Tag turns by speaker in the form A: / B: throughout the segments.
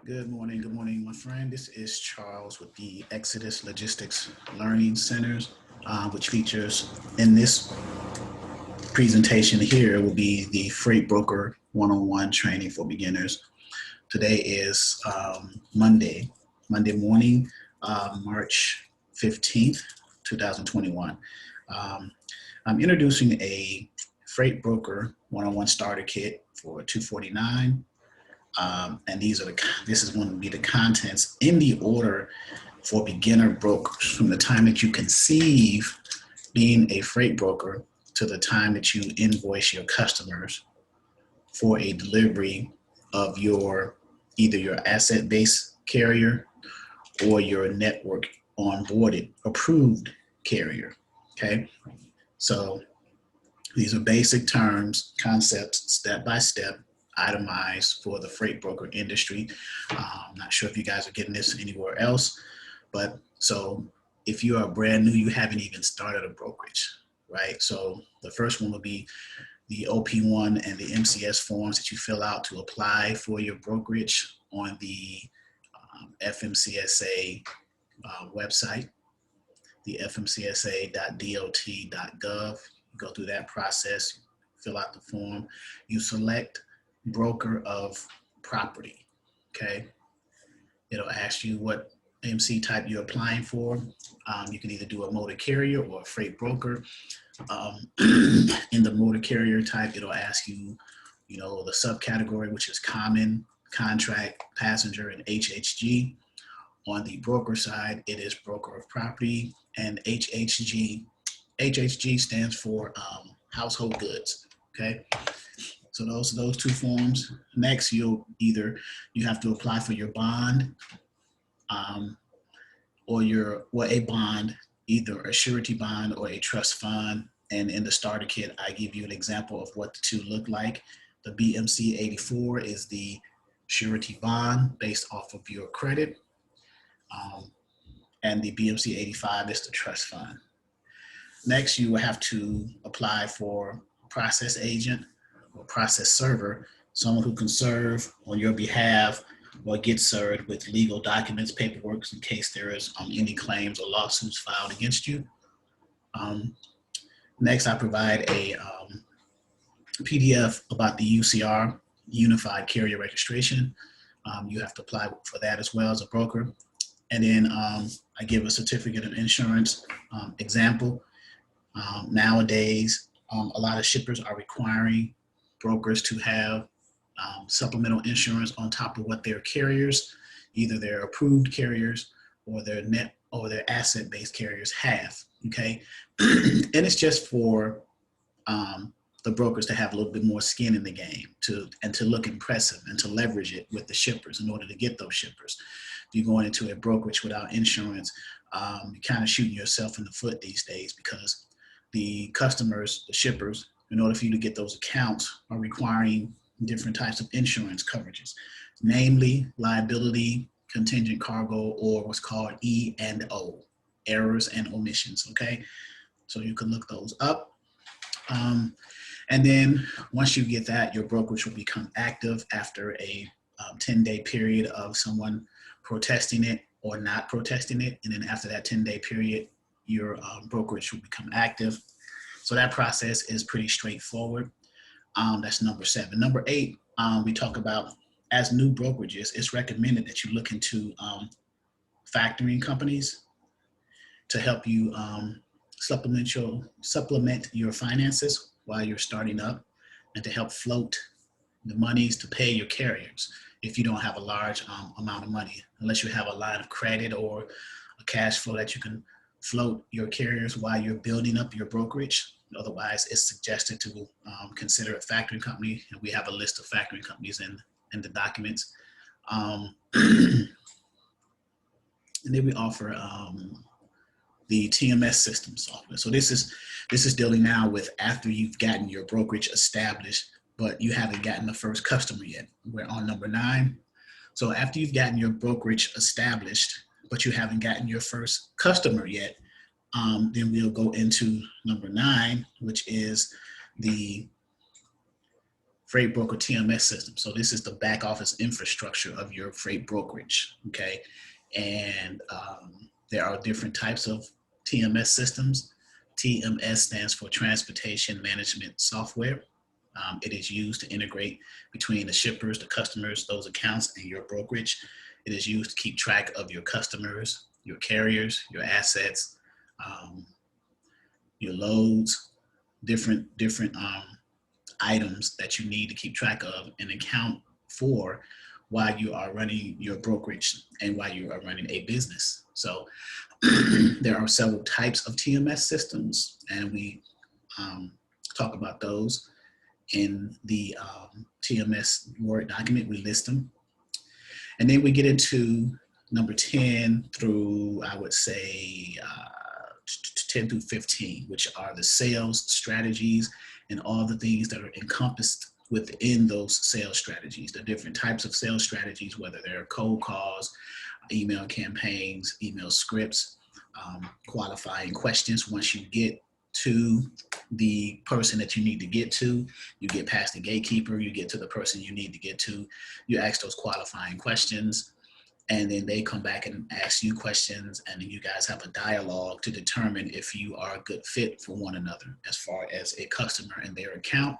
A: Good morning, my friend. This is Charles with the Exodus Logistics Learning Centers, which features in this presentation here will be the Freight Broker One-on-One Training for Beginners. Today is Monday morning, March 15th, 2021. I'm introducing a Freight Broker One-on-One Starter Kit for $249. And this is going to be the contents in the order for beginner brokers from the time that you conceive being a freight broker to the time that you invoice your customers for a delivery of either your asset-based carrier or your network onboarded approved carrier. Okay, so these are basic terms, concepts, step by step, itemized for the freight broker industry. I'm not sure if you guys are getting this anywhere else, but so if you are brand new, you haven't even started a brokerage, right? So the first one will be the OP1 and the MCS forms that you fill out to apply for your brokerage on the FMCSA website, the fmcsa.dot.gov. Go through that process, fill out the form, you select broker of property. Okay, it'll ask you what MC type you're applying for. You can either do a motor carrier or a freight broker. In the motor carrier type, it'll ask you, the subcategory, which is common, contract, passenger, and HHG. On the broker side, it is broker of property and HHG. HHG stands for household goods. Okay. So those two forms. Next, you have to apply for your bond, or a bond, either a surety bond or a trust fund. And in the starter kit, I give you an example of what the two look like. The BMC 84 is the surety bond based off of your credit, and the BMC 85 is the trust fund. Next, you will have to apply for process agent or process server, someone who can serve on your behalf or get served with legal documents, paperwork, in case there is any claims or lawsuits filed against you. Next, I provide a PDF about the UCR, Unified Carrier Registration. You have to apply for that as well as a broker. And then I give a certificate of insurance example. Nowadays, a lot of shippers are requiring brokers to have supplemental insurance on top of what their carriers, either their approved carriers or their asset-based carriers have. Okay, and it's just for the brokers to have a little bit more skin in the game to look impressive and to leverage it with the shippers in order to get those shippers. If you're going into a brokerage without insurance, you're kind of shooting yourself in the foot these days, because the customers, the shippers, in order for you to get those accounts, are requiring different types of insurance coverages, namely liability, contingent cargo, or what's called E&O, errors and omissions. Okay, so you can look those up. And then once you get that, your brokerage will become active after a 10-day period of someone protesting it or not protesting it. And then after that 10-day period, your brokerage will become active. So that process is pretty straightforward. That's number 7. Number 8, we talk about, as new brokerages, it's recommended that you look into factoring companies to help you supplement your finances while you're starting up, and to help float the monies to pay your carriers if you don't have a large amount of money, unless you have a line of credit or a cash flow that you can float your carriers while you're building up your brokerage. Otherwise, it's suggested to consider a factoring company, and we have a list of factoring companies in the documents. And then we offer the TMS system software. So this is dealing now with after you've gotten your brokerage established, but you haven't gotten the first customer yet. We're on number 9. So after you've gotten your brokerage established, but you haven't gotten your first customer yet, then we'll go into number 9, which is the freight broker TMS system. So this is the back office infrastructure of your freight brokerage, okay? And there are different types of TMS systems. TMS stands for Transportation Management Software. It is used to integrate between the shippers, the customers, those accounts, and your brokerage. It is used to keep track of your customers, your carriers, your assets, your loads, different items that you need to keep track of and account for while you are running your brokerage and while you are running a business. So there are several types of TMS systems, and we talk about those in the TMS Word document. We list them. And then we get into number 10 through, I would say, 10 through 15, which are the sales strategies and all the things that are encompassed within those sales strategies, the different types of sales strategies, whether they're cold calls, email campaigns, email scripts, qualifying questions. Once you get to the person that you need to get to, you get past the gatekeeper, you get to the person you need to get to, you ask those qualifying questions, and then they come back and ask you questions, and then you guys have a dialogue to determine if you are a good fit for one another as far as a customer and their account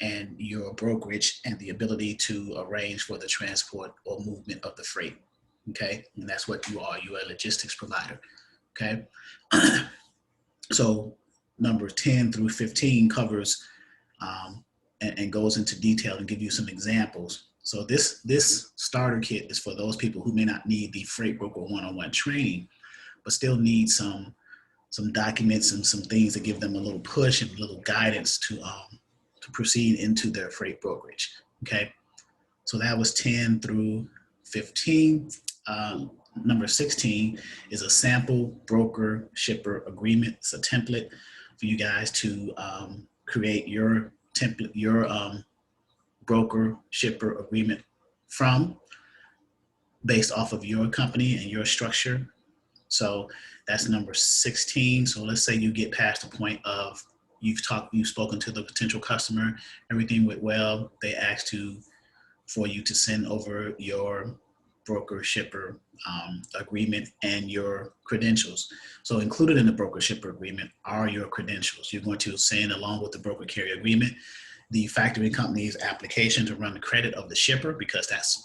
A: and your brokerage and the ability to arrange for the transport or movement of the freight, okay? And that's what you are. You are a logistics provider, okay? So number 10 through 15 covers and goes into detail and give you some examples. So this starter kit is for those people who may not need the Freight Broker one-on-one training, but still need some documents and some things to give them a little push and a little guidance to proceed into their freight brokerage. Okay, so that was 10 through 15. Number 16 is a sample broker shipper agreement. It's a template for you guys to create your template, your broker shipper agreement from, based off of your company and your structure. So that's number 16. So let's say you get past the point of you've spoken to the potential customer, everything went well. They asked for you to send over your broker shipper agreement and your credentials. So included in the broker shipper agreement are your credentials. You're going to send, along with the broker carrier agreement, the factoring company's application to run the credit of the shipper, because that's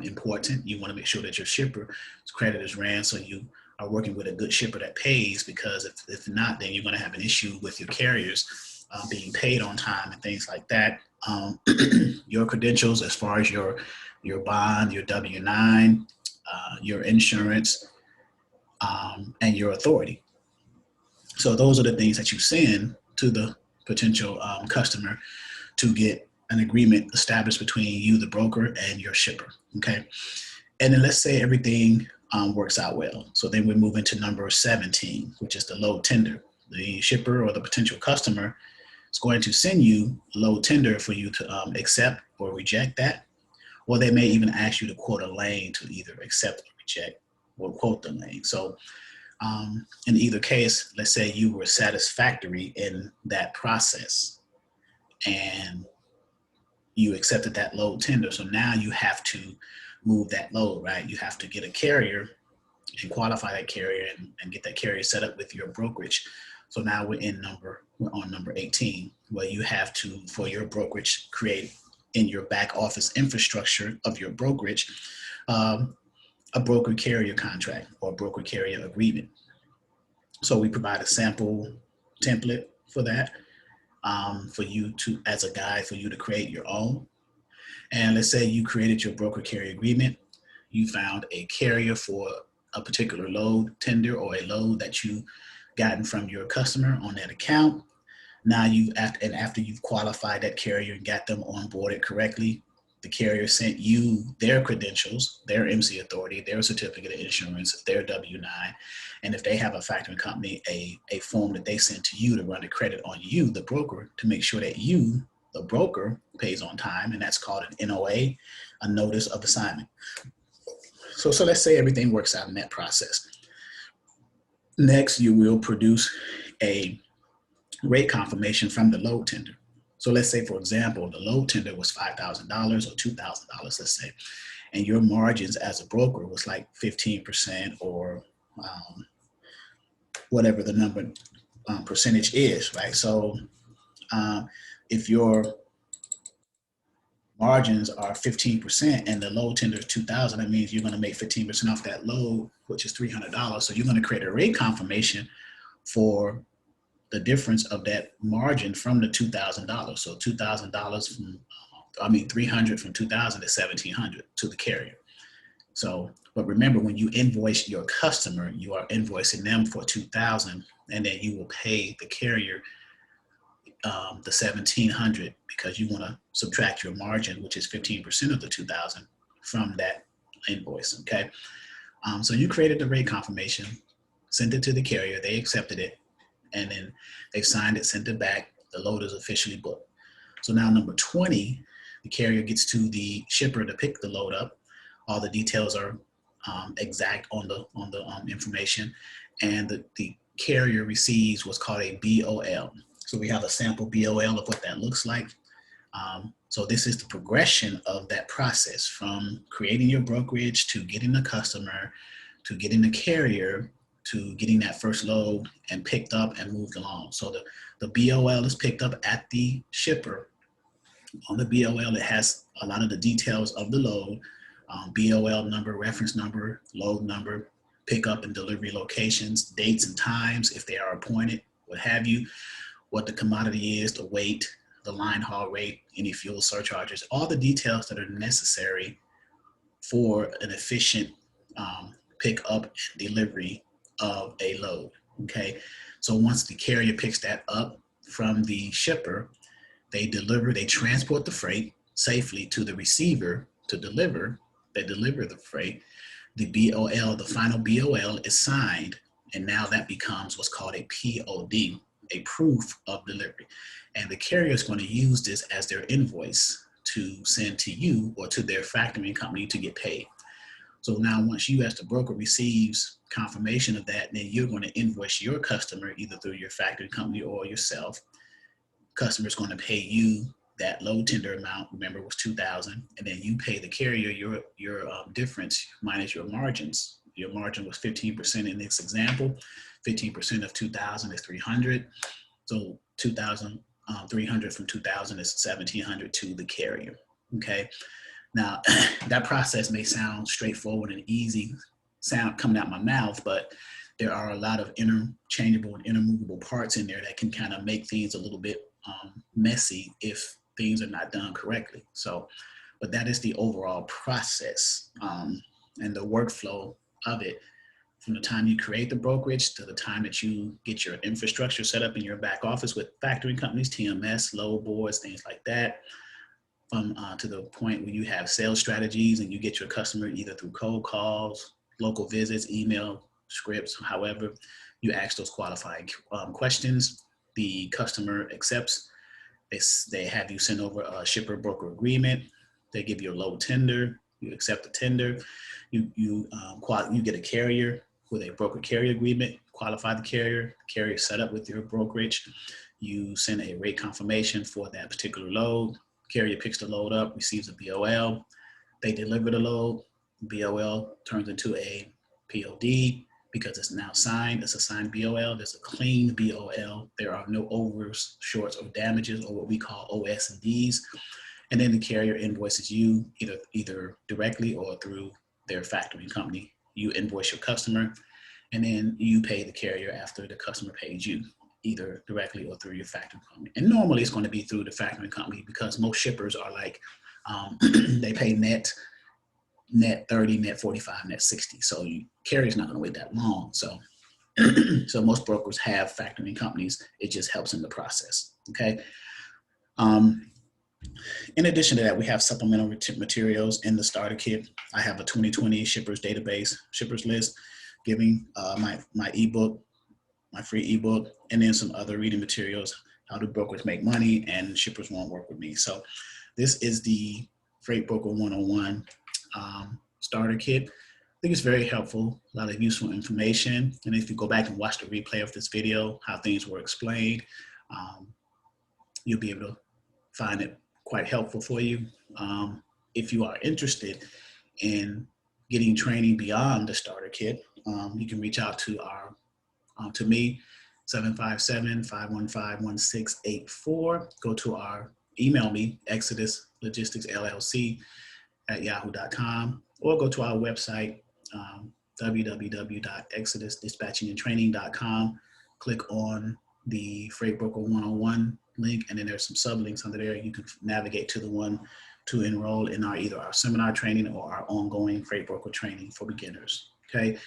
A: important. You want to make sure that your shipper's credit is ran, so you are working with a good shipper that pays, because if not, then you're going to have an issue with your carriers being paid on time and things like that. Your credentials, as far as your bond, your W-9, your insurance, and your authority. So those are the things that you send to the potential customer to get an agreement established between you, the broker, and your shipper, okay? And then let's say everything works out well. So then we move into number 17, which is the load tender. The shipper or the potential customer is going to send you a load tender for you to accept or reject that, or they may even ask you to quote a lane to either accept or reject or quote the lane. So in either case, let's say you were satisfactory in that process and you accepted that load tender. So now you have to move that load, right? You have to get a carrier and qualify that carrier and get that carrier set up with your brokerage. So now we're on number 18, where you have to, for your brokerage, create in your back office infrastructure of your brokerage, a broker carrier contract or broker carrier agreement. So we provide a sample template for that, for you to, as a guide, for you to create your own. And let's say you created your broker carrier agreement. You found a carrier for a particular load tender or a load that you gotten from your customer on that account. Now after you've qualified that carrier and got them onboarded correctly, the carrier sent you their credentials, their MC authority, their certificate of insurance, their W-9, and if they have a factoring company, a form that they send to you to run the credit on you, the broker, to make sure that you, the broker, pays on time, and that's called an NOA, a notice of assignment. So let's say everything works out in that process. Next, you will produce a rate confirmation from the load tender. So let's say, for example, the load tender was $5,000 or $2,000, let's say, and your margins as a broker was like 15% or whatever the number percentage is, right? So if your margins are 15% and the load tender is 2,000, that means you're going to make 15% off that load, which is $300. So you're going to create a rate confirmation for the difference of that margin from the $2,000. So $2,000 from, $300 from 2,000 is 1,700 to the carrier. So, but remember, when you invoice your customer, you are invoicing them for 2,000, and then you will pay the carrier the 1,700 because you want to subtract your margin, which is 15% of the 2,000 from that invoice. Okay. So you created the rate confirmation, sent it to the carrier, they accepted it, and then they've signed it, sent it back. The load is officially booked. So now number 20, the carrier gets to the shipper to pick the load up. All the details are exact on the information, and the carrier receives what's called a BOL. So we have a sample BOL of what that looks like. So this is the progression of that process from creating your brokerage to getting the customer, to getting the carrier, to getting that first load and picked up and moved along. So the BOL is picked up at the shipper. On the BOL, it has a lot of the details of the load, BOL number, reference number, load number, pickup and delivery locations, dates and times, if they are appointed, what have you, what the commodity is, the weight, the line haul rate, any fuel surcharges, all the details that are necessary for an efficient pickup and delivery of a load. Okay. So once the carrier picks that up from the shipper, they transport the freight safely to the receiver to deliver. They deliver the freight. The BOL, the final BOL is signed, and now that becomes what's called a POD, a proof of delivery. And the carrier is going to use this as their invoice to send to you or to their factoring company to get paid. So now once you as the broker receives confirmation of that, then you're going to invoice your customer either through your factoring company or yourself. Customer is going to pay you that load tender amount, remember, was 2,000, and then you pay the carrier your difference minus your margins. Your margin was 15% in this example. 15% of 2,000 is 300. So 2,300 from 2,000 is 1,700 to the carrier. Okay. Now that process may sound straightforward and easy, sound coming out my mouth, but there are a lot of interchangeable and intermovable parts in there that can kind of make things a little bit messy if things are not done correctly. So, but that is the overall process and the workflow of it from the time you create the brokerage to the time that you get your infrastructure set up in your back office with factoring companies, TMS, load boards, things like that, from to the point where you have sales strategies and you get your customer either through cold calls, local visits, email, scripts, however you ask those qualifying questions. The customer accepts. They have you send over a shipper broker agreement. They give you a load tender. You accept the tender. You get a carrier with a broker carrier agreement. Qualify the carrier. Carrier set up with your brokerage. You send a rate confirmation for that particular load. Carrier picks the load up, receives a BOL. They deliver the load. BOL turns into a POD because it's now signed. It's a signed BOL. There's a clean BOL. There are no overs, shorts, or damages, or what we call OS and Ds. And then the carrier invoices you either directly or through their factoring company. You invoice your customer, and then you pay the carrier after the customer pays you, either directly or through your factoring company. And normally it's going to be through the factoring company because most shippers are like, they pay net 30, net 45, net 60. So carrier's not going to wait that long. So, so most brokers have factoring companies. It just helps in the process. Okay. In addition to that, we have supplemental materials in the starter kit. I have a 2020 shippers database, shippers list, giving my ebook, my free ebook, and then some other reading materials, how do brokers make money and shippers won't work with me. So this is the Freight Broker 101 starter kit. I think it's very helpful, a lot of useful information. And if you go back and watch the replay of this video, how things were explained, you'll be able to find it quite helpful for you. If you are interested in getting training beyond the starter kit, you can reach out to to me, 757-515-1684. Go to email me, Exodus Logistics LLC at yahoo.com, or go to our website, www.exodusdispatchingandtraining.com. Click on the Freight Broker 101 link, and then there's some sublinks under there. You can navigate to the one to enroll in either our seminar training or our ongoing freight broker training for beginners. Okay,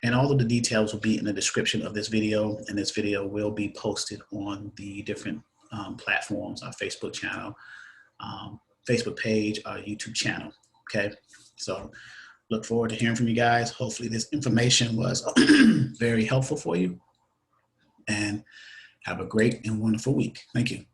A: and all of the details will be in the description of this video, and this video will be posted on the different platforms, our Facebook channel, Facebook page, our YouTube channel. Okay, so look forward to hearing from you guys. Hopefully this information was very helpful for you, and have a great and wonderful week. Thank you.